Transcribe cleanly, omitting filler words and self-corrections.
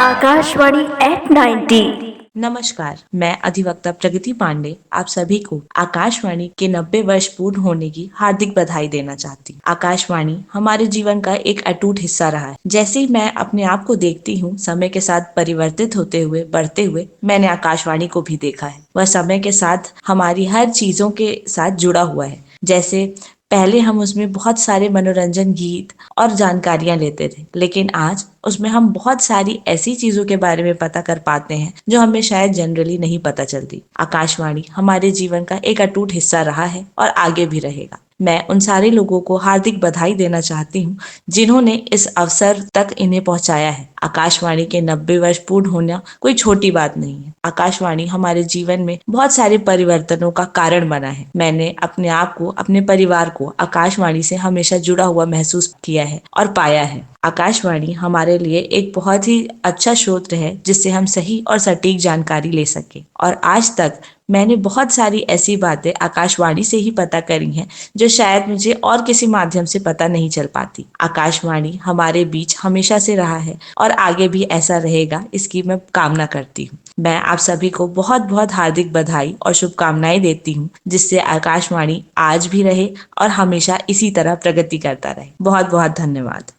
Akashvani eight 90। नमस्कार, मैं अधिवक्ता प्रगति पांडे आप सभी को आकाशवाणी के 90 वर्ष पूर्ण होने की हार्दिक बधाई देना चाहती हूँ। आकाशवाणी हमारे जीवन का एक अटूट हिस्सा रहा है। जैसे ही मैं अपने आप को देखती हूँ समय के साथ परिवर्तित होते हुए बढ़ते हुए, मैंने आकाशवाणी को भी देखा है। वह समय के साथ हमारी हर चीजों के साथ जुड़ा हुआ है। जैसे पहले हम उसमें बहुत सारे मनोरंजन गीत और जानकारियां लेते थे, लेकिन आज उसमें हम बहुत सारी ऐसी चीजों के बारे में पता कर पाते हैं जो हमें शायद जनरली नहीं पता चलती। आकाशवाणी हमारे जीवन का एक अटूट हिस्सा रहा है और आगे भी रहेगा। मैं उन सारे लोगों को हार्दिक बधाई देना चाहती हूँ जिन्होंने इस अवसर तक इन्हें पहुंचाया है। आकाशवाणी के 90 वर्ष पूर्ण होना कोई छोटी बात नहीं है। आकाशवाणी हमारे जीवन में बहुत सारे परिवर्तनों का कारण बना है। मैंने अपने आप को, अपने परिवार को आकाशवाणी से हमेशा जुड़ा हुआ महसूस किया है और पाया है। आकाशवाणी हमारे लिए एक बहुत ही अच्छा स्रोत है जिससे हम सही और सटीक जानकारी ले सके, और आज तक मैंने बहुत सारी ऐसी बातें आकाशवाणी से ही पता करी हैं जो शायद मुझे और किसी माध्यम से पता नहीं चल पाती। आकाशवाणी हमारे बीच हमेशा से रहा है और आगे भी ऐसा रहेगा, इसकी मैं कामना करती हूँ। मैं आप सभी को बहुत बहुत हार्दिक बधाई और शुभकामनाएं देती हूँ, जिससे आकाशवाणी आज भी रहे और हमेशा इसी तरह प्रगति करता रहे। बहुत बहुत धन्यवाद।